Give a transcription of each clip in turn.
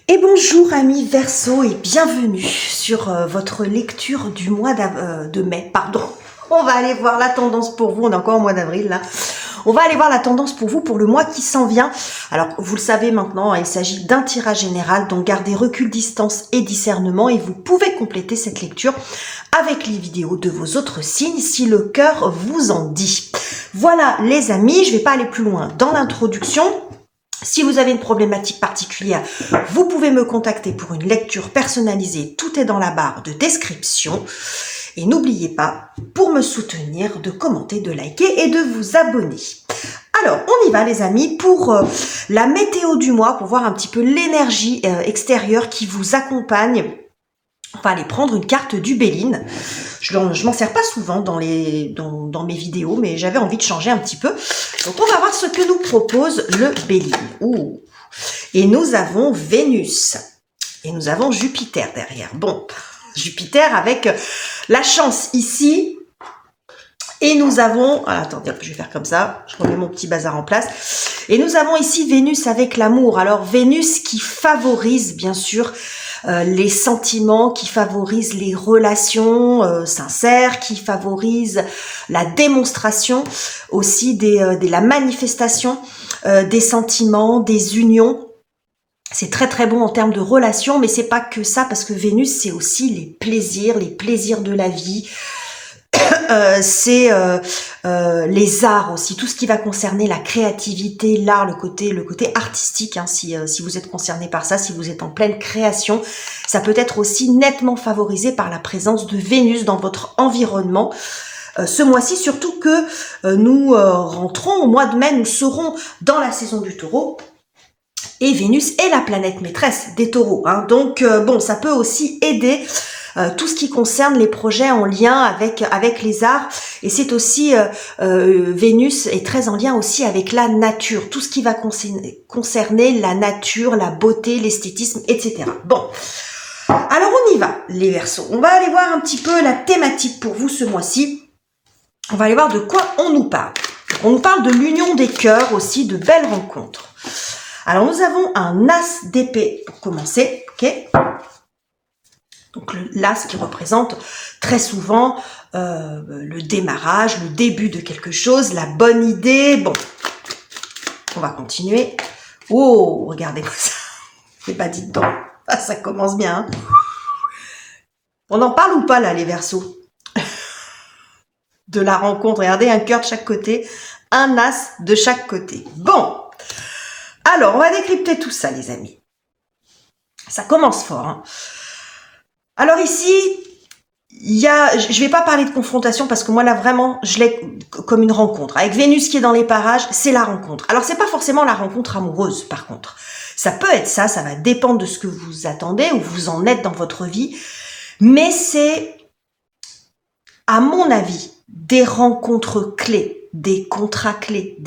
Et bonjour amis Verseau et bienvenue sur votre lecture du mois de mai, pardon. On va aller voir la tendance pour vous, on est encore au mois d'avril là. On va aller voir la tendance pour vous pour le mois qui s'en vient. Alors vous le savez maintenant, il s'agit d'un tirage général, donc gardez recul, distance et discernement et vous pouvez compléter cette lecture avec les vidéos de vos autres signes si le cœur vous en dit. Voilà les amis, je ne vais pas aller plus loin dans l'introduction. Si vous avez une problématique particulière, vous pouvez me contacter pour une lecture personnalisée. Tout est dans la barre de description. Et n'oubliez pas, pour me soutenir, de commenter, de liker et de vous abonner. Alors, on y va les amis pour la météo du mois, pour voir un petit peu l'énergie extérieure qui vous accompagne. On va aller prendre une carte du Béline. Je m'en sers pas souvent dans mes vidéos, mais j'avais envie de changer un petit peu. Donc, on va voir ce que nous propose le Béline. Ouh. Et nous avons Vénus. Et nous avons Jupiter derrière. Bon, Jupiter avec la chance ici. Et nous avons... Ah, attendez, je vais faire comme ça. Je remets mon petit bazar en place. Et nous avons ici Vénus avec l'amour. Alors, Vénus qui favorise, bien sûr, les sentiments, qui favorise les relations sincères, qui favorise la démonstration aussi de la manifestation des sentiments, des unions. C'est très très bon en termes de relations, mais c'est pas que ça, parce que Vénus, c'est aussi les plaisirs de la vie. C'est les arts aussi, tout ce qui va concerner la créativité, l'art, le côté artistique, hein, si vous êtes concerné par ça, si vous êtes en pleine création, ça peut être aussi nettement favorisé par la présence de Vénus dans votre environnement. Ce mois-ci, surtout que nous rentrons au mois de mai, nous serons dans la saison du Taureau. Et Vénus est la planète maîtresse des taureaux. Hein. Donc, bon, ça peut aussi aider tout ce qui concerne les projets en lien avec les arts. Et c'est aussi, Vénus est très en lien aussi avec la nature. Tout ce qui va concerner la nature, la beauté, l'esthétisme, etc. Bon, alors on y va, les Verseaux. On va aller voir un petit peu la thématique pour vous ce mois-ci. On va aller voir de quoi on nous parle. On nous parle de l'union des cœurs aussi, de belles rencontres. Alors, nous avons un as d'épée pour commencer, ok. Donc, l'as qui représente très souvent le démarrage, le début de quelque chose, la bonne idée. Bon, on va continuer. Oh, regardez-moi ça. C'est pas dit dedans. Ah, ça commence bien. Hein. On en parle ou pas, là, les Verseaux? De la rencontre. Regardez, un cœur de chaque côté, un as de chaque côté. Bon. Alors, on va décrypter tout ça, les amis. Ça commence fort. Hein. Alors ici, je vais pas parler de confrontation parce que moi, là, vraiment, je l'ai comme une rencontre. Avec Vénus qui est dans les parages, c'est la rencontre. Alors, c'est pas forcément la rencontre amoureuse, par contre. Ça peut être ça va dépendre de ce que vous attendez, où vous en êtes dans votre vie. Mais c'est, à mon avis, des rencontres clés, des contrats clés,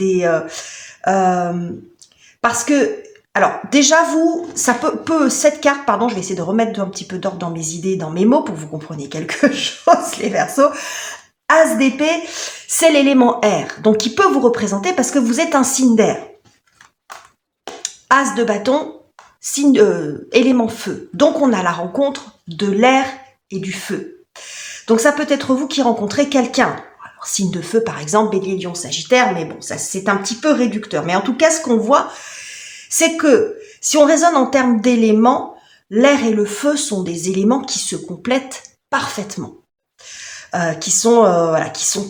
parce que, alors, déjà, ça peut, cette carte, pardon, je vais essayer de remettre un petit peu d'ordre dans mes idées, dans mes mots, pour que vous compreniez quelque chose, les Verseaux. As d'épée, c'est l'élément air, donc il peut vous représenter parce que vous êtes un signe d'air. As de bâton, signe, élément feu. Donc, on a la rencontre de l'air et du feu. Donc, ça peut être vous qui rencontrez quelqu'un. Alors, signe de feu, par exemple, Bélier, Lion, Sagittaire, mais bon, ça, c'est un petit peu réducteur. Mais en tout cas, ce qu'on voit, c'est que si on raisonne en termes d'éléments, l'air et le feu sont des éléments qui se complètent parfaitement, qui sont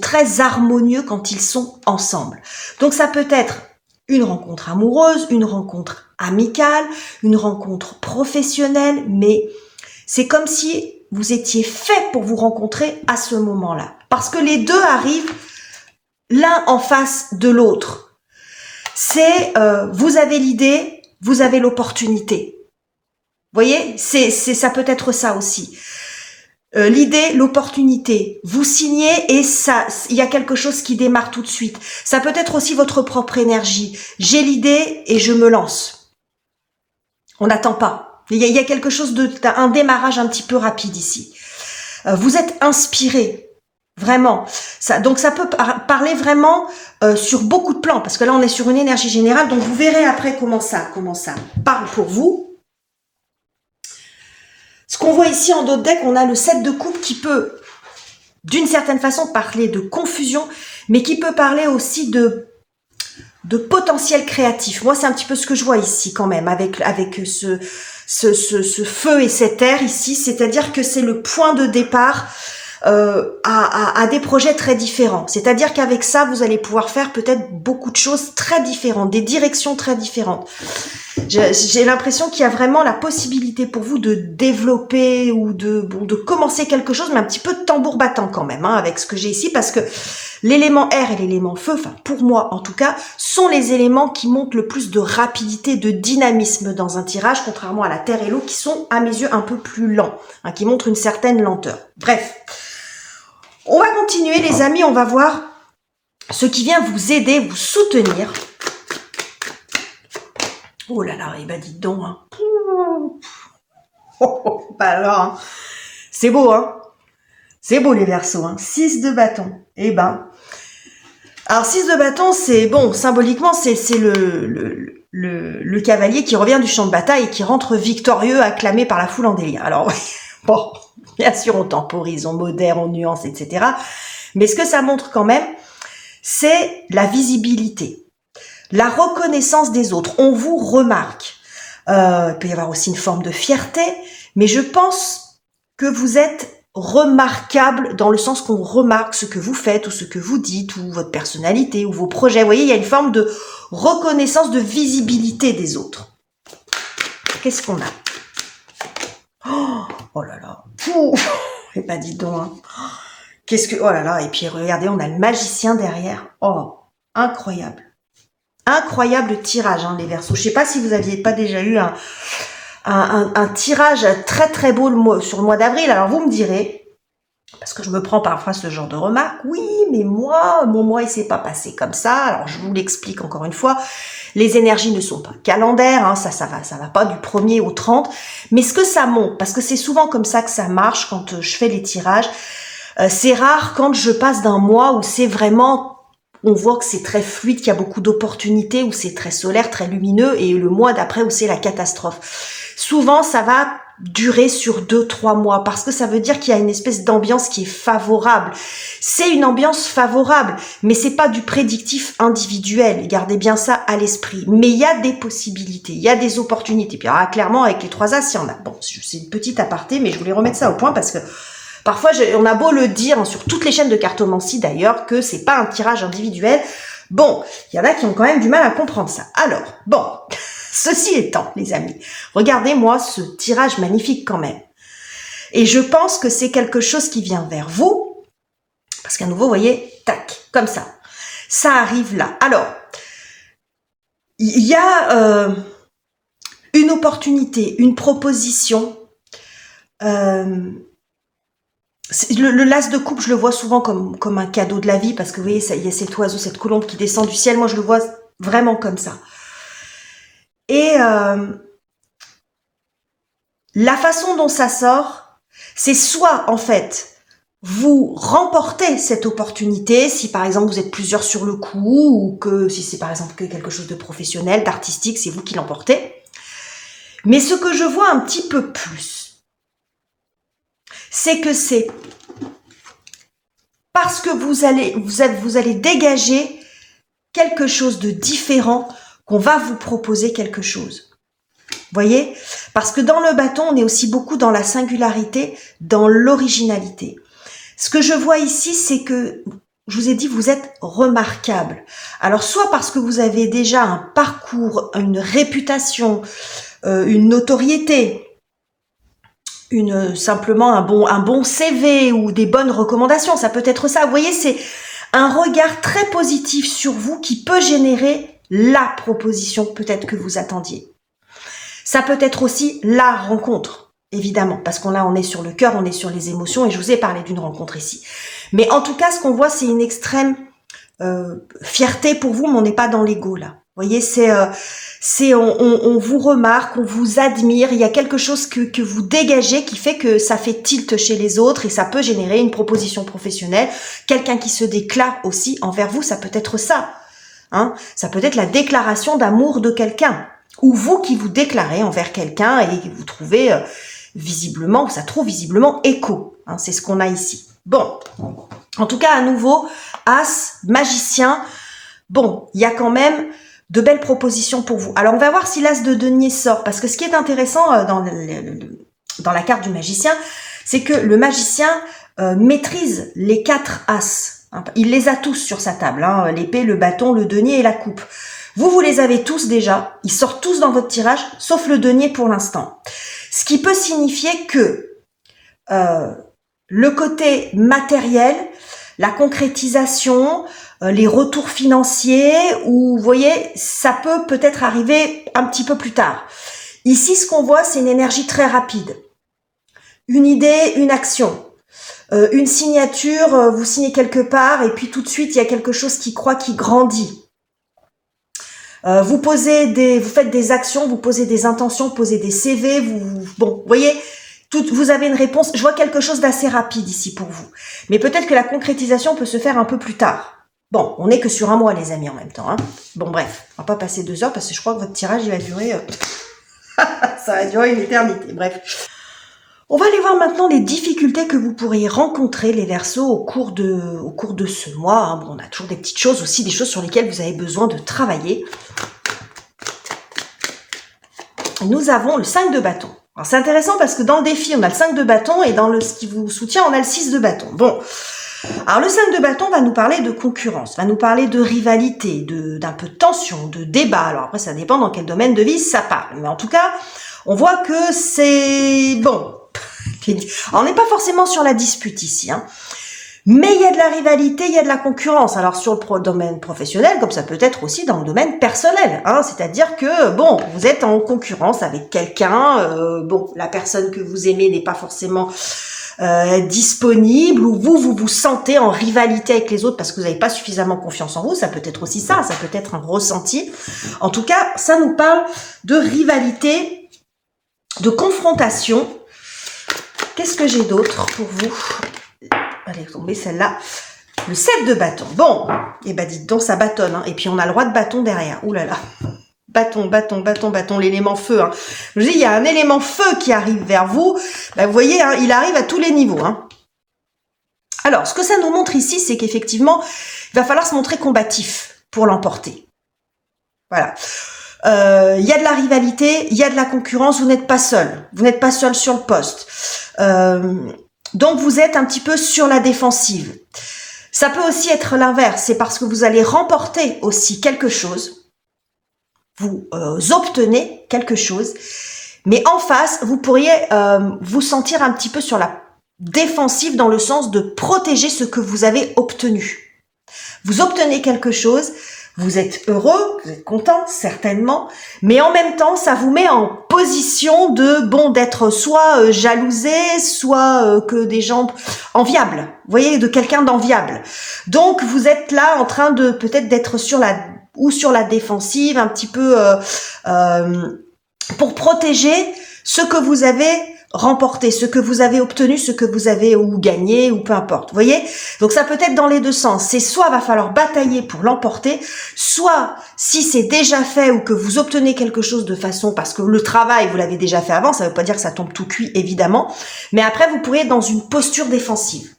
très harmonieux quand ils sont ensemble. Donc ça peut être une rencontre amoureuse, une rencontre amicale, une rencontre professionnelle, mais c'est comme si vous étiez fait pour vous rencontrer à ce moment-là. Parce que les deux arrivent l'un en face de l'autre. C'est vous avez l'idée, vous avez l'opportunité. Vous voyez, ça peut être ça aussi. L'idée, l'opportunité. Vous signez et ça, il y a quelque chose qui démarre tout de suite. Ça peut être aussi votre propre énergie. J'ai l'idée et je me lance. On n'attend pas. Il y a quelque chose un démarrage un petit peu rapide ici. Vous êtes inspiré. Vraiment. Donc ça peut parler vraiment sur beaucoup de plans, parce que là on est sur une énergie générale, donc vous verrez après comment ça parle pour vous. Ce qu'on voit ici en dos de deck, on a le 7 de coupe qui peut, d'une certaine façon, parler de confusion, mais qui peut parler aussi de potentiel créatif. Moi, c'est un petit peu ce que je vois ici quand même, avec ce feu et cet air ici, c'est-à-dire que c'est le point de départ à des projets très différents. C'est-à-dire qu'avec ça, vous allez pouvoir faire peut-être beaucoup de choses très différentes, des directions très différentes. J'ai l'impression qu'il y a vraiment la possibilité pour vous de développer ou de commencer quelque chose, mais un petit peu de tambour battant quand même, hein, avec ce que j'ai ici, parce que l'élément air et l'élément feu, enfin pour moi en tout cas, sont les éléments qui montrent le plus de rapidité, de dynamisme dans un tirage, contrairement à la terre et l'eau qui sont à mes yeux un peu plus lents, hein, qui montrent une certaine lenteur. Bref, on va continuer les amis, on va voir ce qui vient vous aider, vous soutenir. Oh là là, et ben dites donc, hein. Bah alors, hein. C'est beau, hein. C'est beau les Verseaux, hein. 6 de bâton. Eh ben, alors 6 de bâton, c'est bon, symboliquement, c'est le cavalier qui revient du champ de bataille et qui rentre victorieux, acclamé par la foule en délire. Alors, bon, bien sûr, on temporise, on modère, on nuance, etc. Mais ce que ça montre quand même, c'est la visibilité. La reconnaissance des autres, on vous remarque. Il peut y avoir aussi une forme de fierté, mais je pense que vous êtes remarquable dans le sens qu'on remarque ce que vous faites ou ce que vous dites ou votre personnalité ou vos projets. Vous voyez, il y a une forme de reconnaissance, de visibilité des autres. Qu'est-ce qu'on a? Oh là là. Et ben dis donc. Hein. Qu'est-ce que... Oh là là. Et puis regardez, on a le magicien derrière. Oh, incroyable. Incroyable tirage, hein, les Verseaux. Je sais pas si vous aviez pas déjà eu un tirage très très beau sur le mois d'avril. Alors vous me direz, parce que je me prends parfois ce genre de remarques, oui, mais moi, mon mois il s'est pas passé comme ça. Alors je vous l'explique encore une fois. Les énergies ne sont pas calendaires, hein, ça va pas du 1er au 30. Mais ce que ça montre, parce que c'est souvent comme ça que ça marche quand je fais les tirages. C'est rare quand je passe d'un mois où c'est vraiment on voit que c'est très fluide, qu'il y a beaucoup d'opportunités, où c'est très solaire, très lumineux, et le mois d'après où c'est la catastrophe. Souvent, ça va durer sur 2-3 mois, parce que ça veut dire qu'il y a une espèce d'ambiance qui est favorable. C'est une ambiance favorable, mais c'est pas du prédictif individuel. Gardez bien ça à l'esprit. Mais il y a des possibilités, il y a des opportunités. Puis alors, clairement, avec les 3 As, il y en a. Bon, c'est une petite aparté, mais je voulais remettre ça au point parce que parfois, on a beau le dire, hein, sur toutes les chaînes de cartomancie d'ailleurs, que c'est pas un tirage individuel. Bon, il y en a qui ont quand même du mal à comprendre ça. Alors, bon, ceci étant, les amis, regardez-moi ce tirage magnifique quand même. Et je pense que c'est quelque chose qui vient vers vous, parce qu'à nouveau, vous voyez, tac, comme ça. Ça arrive là. Alors, il y a une opportunité, une proposition. Le l'as de coupe, je le vois souvent comme un cadeau de la vie, parce que vous voyez, il y a cet oiseau, cette colombe qui descend du ciel. Moi, je le vois vraiment comme ça. Et la façon dont ça sort, c'est soit, en fait, vous remportez cette opportunité, si par exemple vous êtes plusieurs sur le coup, ou que si c'est par exemple quelque chose de professionnel, d'artistique, c'est vous qui l'emportez. Mais ce que je vois un petit peu plus, c'est que c'est parce que vous allez dégager quelque chose de différent qu'on va vous proposer quelque chose. Voyez? Parce que dans le bâton, on est aussi beaucoup dans la singularité, dans l'originalité. Ce que je vois ici, c'est que, je vous ai dit, vous êtes remarquable. Alors, soit parce que vous avez déjà un parcours, une réputation, une notoriété, simplement un bon CV ou des bonnes recommandations, ça peut être ça. Vous voyez, c'est un regard très positif sur vous qui peut générer la proposition peut-être que vous attendiez. Ça peut être aussi la rencontre, évidemment, parce qu'on là on est sur le cœur, on est sur les émotions, et je vous ai parlé d'une rencontre ici. Mais en tout cas, ce qu'on voit, c'est une extrême fierté pour vous, mais on n'est pas dans l'ego là. Vous voyez, on vous remarque, on vous admire, il y a quelque chose que vous dégagez qui fait que ça fait tilt chez les autres et ça peut générer une proposition professionnelle. Quelqu'un qui se déclare aussi envers vous, ça peut être ça. Hein, ça peut être la déclaration d'amour de quelqu'un. Ou vous qui vous déclarez envers quelqu'un et vous trouvez visiblement, ça trouve visiblement écho. Hein, c'est ce qu'on a ici. Bon, en tout cas, à nouveau, As, magicien. Bon, il y a quand même de belles propositions pour vous. Alors, on va voir si l'As de denier sort, parce que ce qui est intéressant dans la carte du magicien, c'est que le magicien maîtrise les 4 As. Hein. Il les a tous sur sa table, hein, l'épée, le bâton, le denier et la coupe. Vous les avez tous déjà, ils sortent tous dans votre tirage, sauf le denier pour l'instant. Ce qui peut signifier que le côté matériel, la concrétisation, les retours financiers, ou vous voyez, ça peut peut-être arriver un petit peu plus tard. Ici, ce qu'on voit, c'est une énergie très rapide. Une idée, une action. Une signature, vous signez quelque part, et puis tout de suite, il y a quelque chose qui grandit. Vous faites des actions, vous posez des intentions, vous posez des CV, bon, vous voyez, vous avez une réponse. Je vois quelque chose d'assez rapide ici pour vous. Mais peut-être que la concrétisation peut se faire un peu plus tard. Bon, on n'est que sur un mois, les amis, en même temps. Hein. Bon, bref, on va pas passer 2 heures parce que je crois que votre tirage, il va durer... ça va durer une éternité, bref. On va aller voir maintenant les difficultés que vous pourriez rencontrer, les Verseaux, au cours de ce mois. Hein. Bon, on a toujours des petites choses aussi, des choses sur lesquelles vous avez besoin de travailler. Nous avons le 5 de bâton. Alors, c'est intéressant parce que dans le défi, on a le 5 de bâton et dans ce qui vous soutient, on a le 6 de bâton. Bon. Alors, le 5 de bâton va nous parler de concurrence, va nous parler de rivalité, d'un peu de tension, de débat. Alors, après, ça dépend dans quel domaine de vie ça parle. Mais en tout cas, on voit que c'est... Bon. Alors, on n'est pas forcément sur la dispute ici, hein. Mais il y a de la rivalité, il y a de la concurrence. Alors sur le domaine professionnel, comme ça peut être aussi dans le domaine personnel, hein. C'est-à-dire que bon, vous êtes en concurrence avec quelqu'un. Bon, la personne que vous aimez n'est pas forcément disponible, ou vous vous sentez en rivalité avec les autres parce que vous n'avez pas suffisamment confiance en vous. Ça peut être aussi ça peut être un ressenti. En tout cas, ça nous parle de rivalité, de confrontation. Qu'est-ce que j'ai d'autre pour vous? Allez, tomber celle-là. Le 7 de bâton. Bon, et ben dites donc, ça bâtonne. Hein. Et puis on a le roi de bâton derrière. Ouh là là. Bâton, l'élément feu. Hein. Je vous dis, il y a un élément feu qui arrive vers vous. Ben, vous voyez, hein, il arrive à tous les niveaux. Hein. Alors, ce que ça nous montre ici, c'est qu'effectivement, il va falloir se montrer combatif pour l'emporter. Voilà. Il y a de la rivalité, il y a de la concurrence, vous n'êtes pas seul. Vous n'êtes pas seul sur le poste. Donc, vous êtes un petit peu sur la défensive. Ça peut aussi être l'inverse. C'est parce que vous allez remporter aussi quelque chose. Vous obtenez quelque chose. Mais en face, vous pourriez vous sentir un petit peu sur la défensive dans le sens de protéger ce que vous avez obtenu. Vous obtenez quelque chose. Vous êtes heureux, vous êtes content, certainement, mais en même temps, ça vous met en position d'être soit jalousé, soit que des gens enviables. Vous voyez, de quelqu'un d'enviable. Donc, vous êtes là en train de peut-être d'être sur la défensive, un petit peu pour protéger ce que vous avez remporté, ce que vous avez obtenu, ce que vous avez ou gagné, ou peu importe. Vous voyez? Donc ça peut être dans les deux sens. C'est soit va falloir batailler pour l'emporter, soit si c'est déjà fait ou que vous obtenez quelque chose de façon, parce que le travail, vous l'avez déjà fait avant, ça ne veut pas dire que ça tombe tout cuit, évidemment, mais après vous pourriez être dans une posture défensive.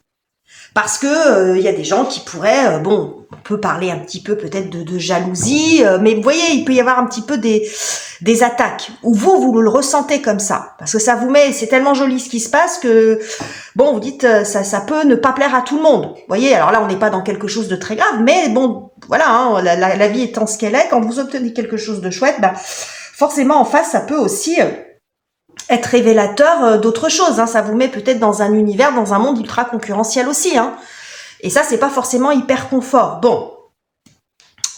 Parce que y a des gens qui pourraient, bon, on peut parler un petit peu peut-être de jalousie, mais vous voyez, il peut y avoir un petit peu des attaques, où vous le ressentez comme ça, parce que ça vous met, c'est tellement joli ce qui se passe que, bon, vous dites, ça peut ne pas plaire à tout le monde. Vous voyez, alors là, on n'est pas dans quelque chose de très grave, mais bon, voilà, hein, la vie étant ce qu'elle est, quand vous obtenez quelque chose de chouette, bah, forcément, en face, ça peut aussi être révélateur d'autres choses. Hein. Ça vous met peut-être dans un univers, dans un monde ultra concurrentiel aussi. Hein. Et ça, c'est pas forcément hyper confort. Bon,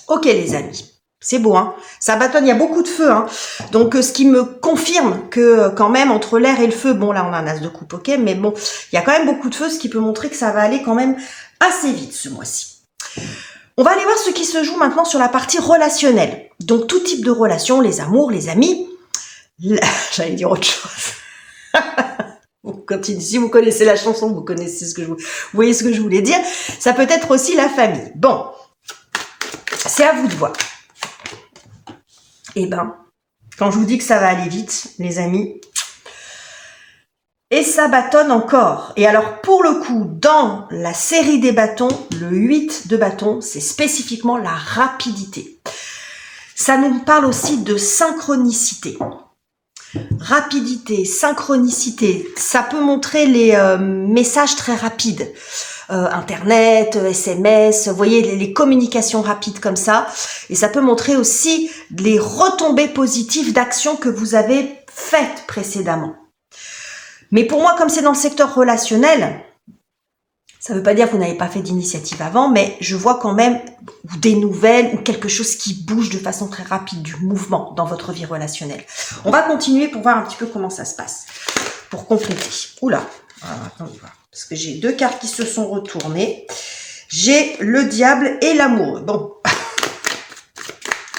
ok les amis, c'est beau. Hein. Ça bâtonne, il y a beaucoup de feu. Hein. Donc, ce qui me confirme que quand même, entre l'air et le feu, bon là, on a un as de coupe, ok, mais bon, il y a quand même beaucoup de feu, ce qui peut montrer que ça va aller quand même assez vite ce mois-ci. On va aller voir ce qui se joue maintenant sur la partie relationnelle. Donc, tout type de relations, les amours, les amis. J'allais dire autre chose. Si vous connaissez la chanson, vous connaissez vous voyez ce que je voulais dire. Ça peut être aussi la famille. Bon, c'est à vous de voir. Eh ben, quand je vous dis que ça va aller vite, les amis, Et ça bâtonne encore. Et alors, pour le coup, dans la série des bâtons, le 8 de bâton, c'est spécifiquement la rapidité. Ça nous parle aussi de synchronicité. Rapidité, synchronicité, ça peut montrer les messages très rapides. Internet, SMS, vous voyez, les communications rapides comme ça. Et ça peut montrer aussi les retombées positives d'actions que vous avez faites précédemment. Mais pour moi, comme c'est dans le secteur relationnel, ça ne veut pas dire que vous n'avez pas fait d'initiative avant, mais je vois quand même des nouvelles ou quelque chose qui bouge de façon très rapide, du mouvement dans votre vie relationnelle. On va continuer pour voir un petit peu comment ça se passe, pour compléter. Oula, alors, attendez voir, parce que j'ai 2 cartes qui se sont retournées. J'ai le diable et l'amoureux. Bon,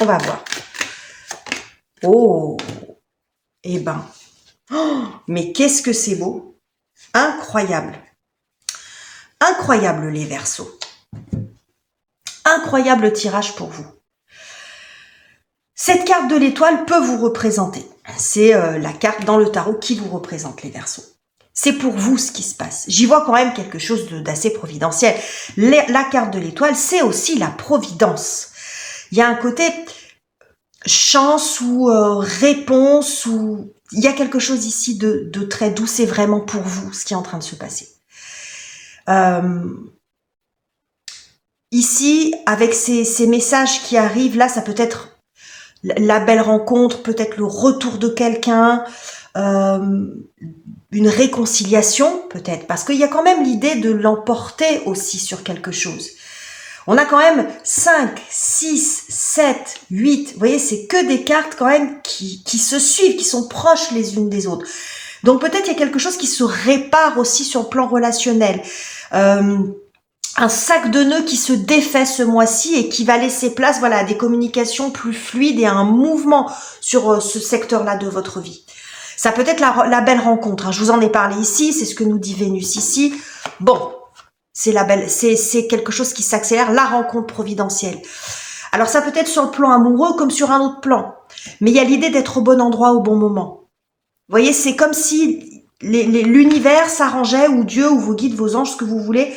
on va voir. Oh, eh ben, oh, mais qu'est-ce que c'est beau, incroyable. Incroyable les Verseaux. Incroyable tirage pour vous. Cette carte de l'étoile peut vous représenter. C'est la carte dans le tarot qui vous représente les Verseaux. C'est pour vous ce qui se passe. J'y vois quand même quelque chose d'assez providentiel. La carte de l'étoile, c'est aussi la providence. Il y a un côté chance ou réponse, ou il y a quelque chose ici de très doux. C'est vraiment pour vous ce qui est en train de se passer. Ici, avec ces messages qui arrivent, là, ça peut être la belle rencontre, peut-être le retour de quelqu'un, une réconciliation, peut-être, parce qu'il y a quand même l'idée de l'emporter aussi sur quelque chose. On a quand même 5, 6, 7, 8, vous voyez, c'est que des cartes quand même qui se suivent, qui sont proches les unes des autres. Donc peut-être il y a quelque chose qui se répare aussi sur le plan relationnel. Un sac de nœuds qui se défait ce mois-ci et qui va laisser place, voilà, à des communications plus fluides et à un mouvement sur ce secteur-là de votre vie. Ça peut être la belle rencontre, hein. Je vous en ai parlé ici, c'est ce que nous dit Vénus ici. Bon, c'est quelque chose qui s'accélère, la rencontre providentielle. Alors ça peut être sur le plan amoureux comme sur un autre plan, mais il y a l'idée d'être au bon endroit au bon moment. Vous voyez, c'est comme si l'univers s'arrangeait, ou Dieu, ou vos guides, vos anges, ce que vous voulez,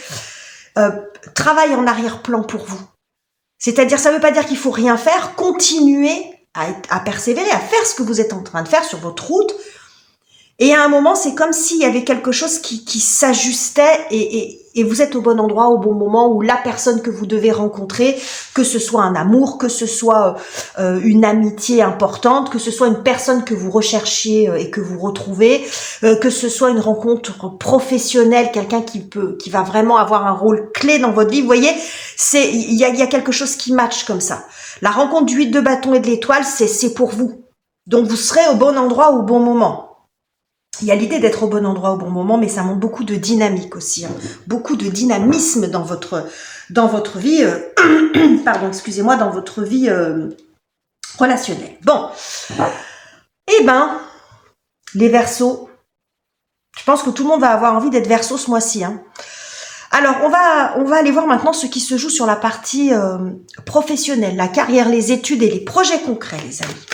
travaille en arrière-plan pour vous. C'est-à-dire, ça ne veut pas dire qu'il faut rien faire, continuez à persévérer, à faire ce que vous êtes en train de faire sur votre route. Et à un moment, c'est comme s'il y avait quelque chose qui s'ajustait et vous êtes au bon endroit, au bon moment, où la personne que vous devez rencontrer, que ce soit un amour, que ce soit une amitié importante, que ce soit une personne que vous recherchiez et que vous retrouvez, que ce soit une rencontre professionnelle, quelqu'un qui va vraiment avoir un rôle clé dans votre vie. Vous voyez, il y a quelque chose qui match comme ça. La rencontre du 8 de bâton et de l'étoile, c'est pour vous. Donc vous serez au bon endroit au bon moment. Il y a l'idée d'être au bon endroit au bon moment, mais ça montre beaucoup de dynamique aussi, hein. Beaucoup de dynamisme dans votre vie, pardon, excusez-moi, dans votre vie relationnelle. Bon, eh ben, les Verseaux, je pense que tout le monde va avoir envie d'être Verseau ce mois-ci, hein. Alors, on va aller voir maintenant ce qui se joue sur la partie professionnelle, la carrière, les études et les projets concrets, les amis.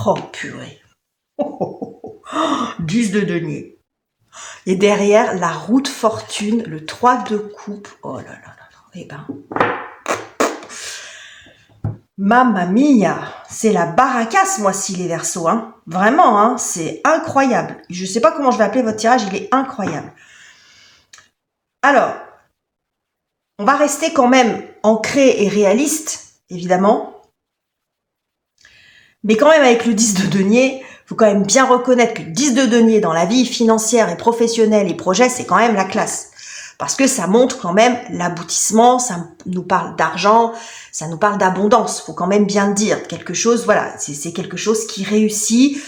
Oh, purée. 10 de denier. Et derrière, la roue de fortune, le 3 de coupe. Oh là là là là. Eh ben. Mamma mia. C'est la baracasse, moi-ci, les Verseaux, hein. Vraiment, hein. C'est incroyable. Je sais pas comment je vais appeler votre tirage, il est incroyable. Alors, on va rester quand même ancré et réaliste, évidemment. Mais quand même, avec le 10 de denier, il faut quand même bien reconnaître que le 10 de denier dans la vie financière et professionnelle et projet, c'est quand même la classe. Parce que ça montre quand même l'aboutissement, ça nous parle d'argent, ça nous parle d'abondance. Faut quand même bien dire quelque chose, voilà, c'est quelque chose qui réussit,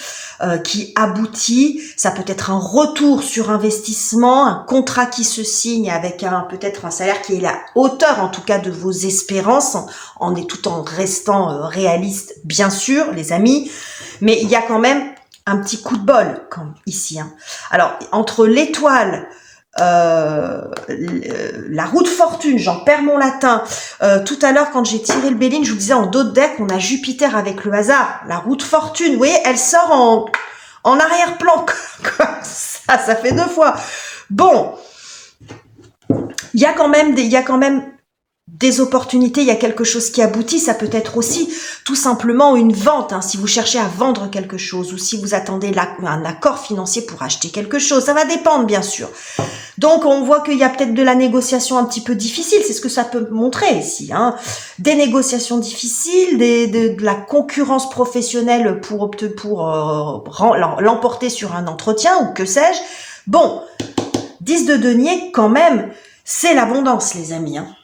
qui aboutit. Ça peut être un retour sur investissement, un contrat qui se signe avec peut-être un salaire qui est la hauteur, en tout cas, de vos espérances, tout en restant réaliste, bien sûr, les amis. Mais il y a quand même un petit coup de bol ici, hein. Alors, entre l'étoile, la roue de fortune, j'en perds mon latin. Tout à l'heure, quand j'ai tiré le Béline, je vous disais en dos de deck, on a Jupiter avec le hasard. La roue de fortune, vous voyez, elle sort en arrière-plan, comme ça fait 2 fois. Bon, il y a quand même des opportunités, il y a quelque chose qui aboutit, ça peut être aussi tout simplement une vente, hein, si vous cherchez à vendre quelque chose ou si vous attendez un accord financier pour acheter quelque chose, ça va dépendre bien sûr. Donc on voit qu'il y a peut-être de la négociation un petit peu difficile, c'est ce que ça peut montrer ici, hein. Des négociations difficiles, de la concurrence professionnelle pour l'emporter sur un entretien ou que sais-je. Bon, 10 de denier quand même, c'est l'abondance les amis, hein.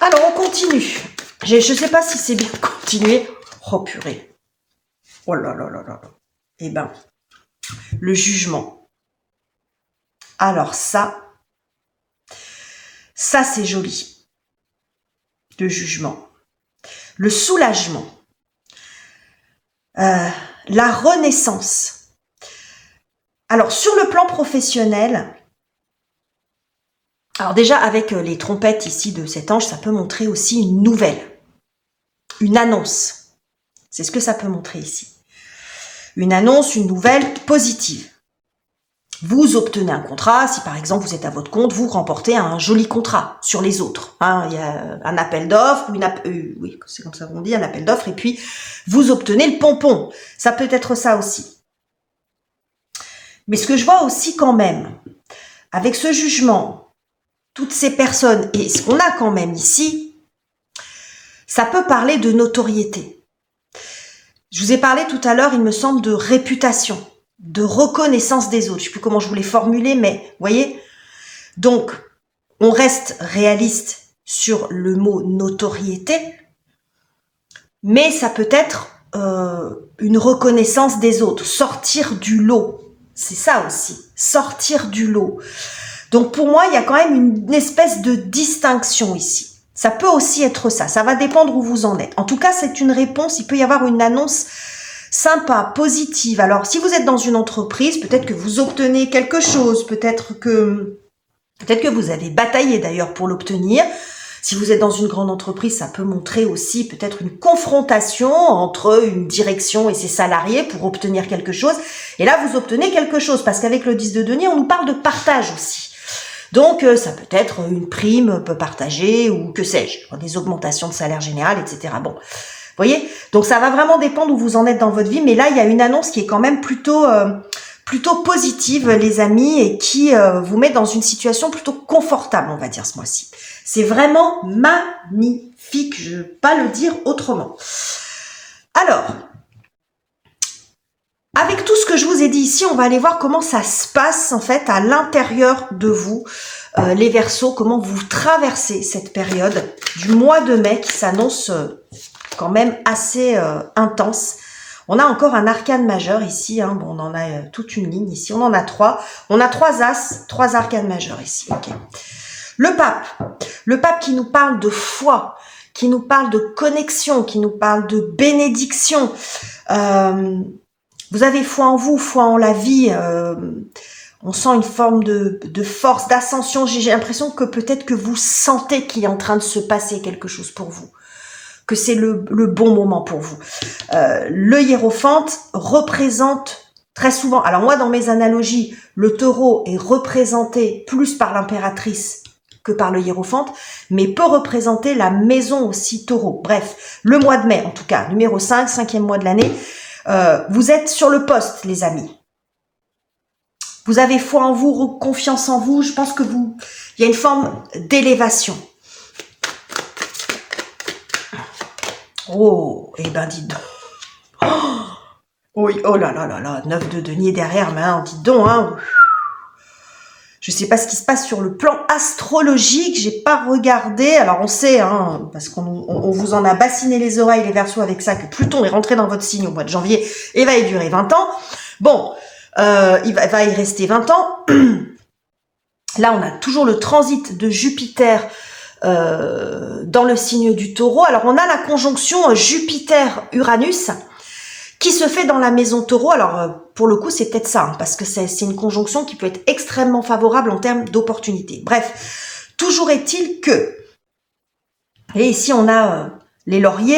Alors, on continue. Je ne sais pas si c'est bien de continuer. Oh, purée. Oh là là là là. Eh ben, le jugement. Alors ça c'est joli. Le jugement. Le soulagement. La renaissance. Alors, sur le plan professionnel, alors déjà, avec les trompettes ici de cet ange, ça peut montrer aussi une nouvelle, une annonce. C'est ce que ça peut montrer ici. Une annonce, une nouvelle positive. Vous obtenez un contrat, si par exemple vous êtes à votre compte, vous remportez un joli contrat sur les autres. Hein, il y a un appel d'offres, oui, c'est comme ça qu'on dit, un appel d'offres, et puis vous obtenez le pompon. Ça peut être ça aussi. Mais ce que je vois aussi quand même, avec ce jugement, toutes ces personnes, et ce qu'on a quand même ici, ça peut parler de notoriété. Je vous ai parlé tout à l'heure, il me semble, de réputation, de reconnaissance des autres. Je ne sais plus comment je voulais formuler, mais vous voyez. Donc, on reste réaliste sur le mot notoriété, mais ça peut être une reconnaissance des autres, sortir du lot. C'est ça aussi, sortir du lot. Donc pour moi, il y a quand même une espèce de distinction ici. Ça peut aussi être ça, ça va dépendre où vous en êtes. En tout cas, c'est une réponse, il peut y avoir une annonce sympa, positive. Alors, si vous êtes dans une entreprise, peut-être que vous obtenez quelque chose, peut-être que vous avez bataillé d'ailleurs pour l'obtenir. Si vous êtes dans une grande entreprise, ça peut montrer aussi peut-être une confrontation entre une direction et ses salariés pour obtenir quelque chose. Et là, vous obtenez quelque chose, parce qu'avec le 10 de denier, on nous parle de partage aussi. Donc, ça peut être une prime partagée ou que sais-je, des augmentations de salaire général, etc. Bon, vous voyez. Donc, ça va vraiment dépendre où vous en êtes dans votre vie. Mais là, il y a une annonce qui est quand même plutôt positive, les amis, et qui vous met dans une situation plutôt confortable, on va dire, ce mois-ci. C'est vraiment magnifique, je ne peux pas le dire autrement. Alors, avec tout ce que je vous ai dit ici, on va aller voir comment ça se passe en fait à l'intérieur de vous, les Verseaux, comment vous traversez cette période du mois de mai qui s'annonce quand même assez intense. On a encore un arcane majeur ici, hein. Bon, on en a toute une ligne ici, on en a 3. On a 3 as, 3 arcanes majeurs ici. Okay. Le pape qui nous parle de foi, qui nous parle de connexion, qui nous parle de bénédiction. Vous avez foi en vous, foi en la vie. On sent une forme de force, d'ascension. J'ai l'impression que peut-être que vous sentez qu'il est en train de se passer quelque chose pour vous, que c'est le bon moment pour vous. Le hiérophante représente très souvent, alors moi dans mes analogies, le taureau est représenté plus par l'impératrice que par le hiérophante, mais peut représenter la maison aussi taureau. Bref, le mois de mai en tout cas, numéro 5, 5e mois de l'année, vous êtes sur le poste les amis. Vous avez foi en vous, confiance en vous, je pense que il y a une forme d'élévation. Oh, eh ben dites donc. Oui, oh là là là là, 9 de denier derrière, mais hein, dites donc, hein. Je sais pas ce qui se passe sur le plan astrologique, j'ai pas regardé. Alors on sait, hein, parce qu'on vous en a bassiné les oreilles, les Verseaux, avec ça, que Pluton est rentré dans votre signe au mois de janvier et va y durer 20 ans. Bon, il va y rester 20 ans. Là, on a toujours le transit de Jupiter dans le signe du Taureau. Alors, on a la conjonction Jupiter-Uranus qui se fait dans la maison Taureau. Alors, pour le coup, c'est peut-être ça, hein, parce que c'est une conjonction qui peut être extrêmement favorable en termes d'opportunités. Bref, toujours est-il que... Et ici, on a les lauriers,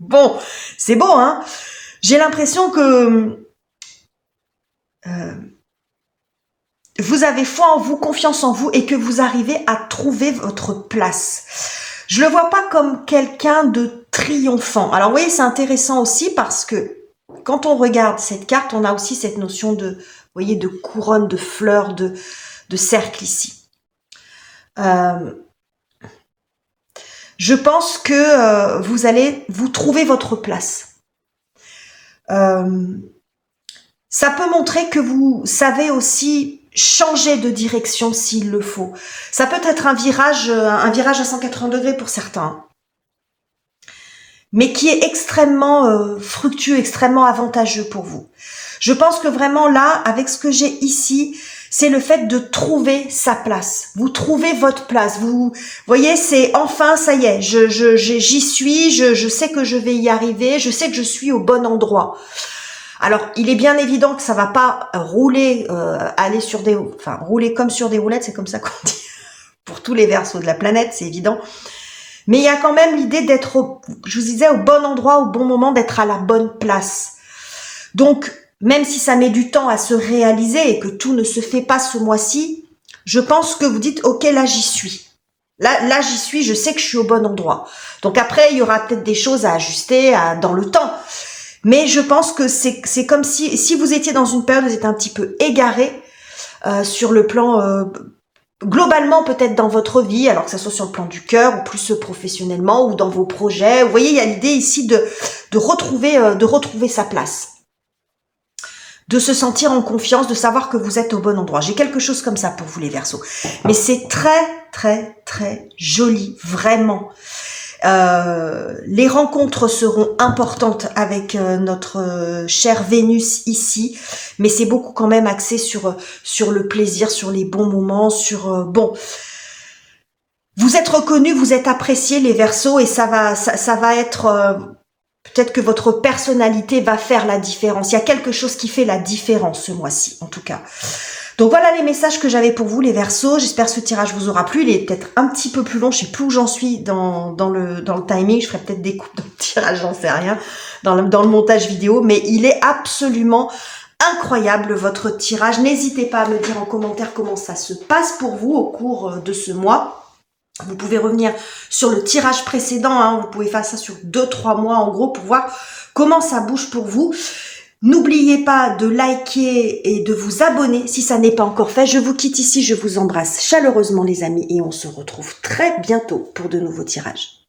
Bon, c'est beau, hein. J'ai l'impression que vous avez foi en vous, confiance en vous et que vous arrivez à trouver votre place. Je le vois pas comme quelqu'un de triomphant. Alors oui, c'est intéressant aussi parce que quand on regarde cette carte, on a aussi cette notion de, vous voyez, de couronne, de fleurs, de cercle ici. Je pense que vous allez vous trouver votre place. Ça peut montrer que vous savez aussi changer de direction s'il le faut. Ça peut être un virage à 180 degrés pour certains, mais qui est extrêmement fructueux, extrêmement avantageux pour vous. Je pense que vraiment là, avec ce que j'ai ici, c'est le fait de trouver sa place. Vous trouvez votre place. Vous voyez, c'est enfin, ça y est, j'y suis, je sais que je vais y arriver, je sais que je suis au bon endroit. Alors, il est bien évident que ça va pas rouler, rouler comme sur des roulettes, c'est comme ça qu'on dit, pour tous les Verseaux de la planète, c'est évident. Mais il y a quand même l'idée d'être, je vous disais, au bon endroit, au bon moment, d'être à la bonne place. Donc, même si ça met du temps à se réaliser et que tout ne se fait pas ce mois-ci, je pense que vous dites, ok, là j'y suis. Là j'y suis, je sais que je suis au bon endroit. Donc après, il y aura peut-être des choses à ajuster dans le temps. Mais je pense que c'est comme si vous étiez dans une période où vous êtes un petit peu égaré sur le plan globalement peut-être dans votre vie, alors que ça soit sur le plan du cœur ou plus professionnellement ou dans vos projets. Vous voyez, il y a l'idée ici de retrouver sa place, de se sentir en confiance, de savoir que vous êtes au bon endroit. J'ai quelque chose comme ça pour vous les Verseaux, mais c'est très très très joli, vraiment. Les rencontres seront importantes avec notre chère Vénus ici, mais c'est beaucoup quand même axé sur le plaisir, sur les bons moments, sur bon. Vous êtes reconnus, vous êtes appréciés les Verseaux et ça va être peut-être que votre personnalité va faire la différence. Il y a quelque chose qui fait la différence ce mois-ci, en tout cas. Donc voilà les messages que j'avais pour vous les Verseaux. J'espère que ce tirage vous aura plu. Il est peut-être un petit peu plus long. Je sais plus où j'en suis dans le timing. Je ferai peut-être des coupes de tirage, j'en sais rien, dans le montage vidéo. Mais il est absolument incroyable votre tirage. N'hésitez pas à me dire en commentaire comment ça se passe pour vous au cours de ce mois. Vous pouvez revenir sur le tirage précédent. Hein. Vous pouvez faire ça sur 2-3 mois en gros pour voir comment ça bouge pour vous. N'oubliez pas de liker et de vous abonner si ça n'est pas encore fait. Je vous quitte ici, je vous embrasse chaleureusement les amis et on se retrouve très bientôt pour de nouveaux tirages.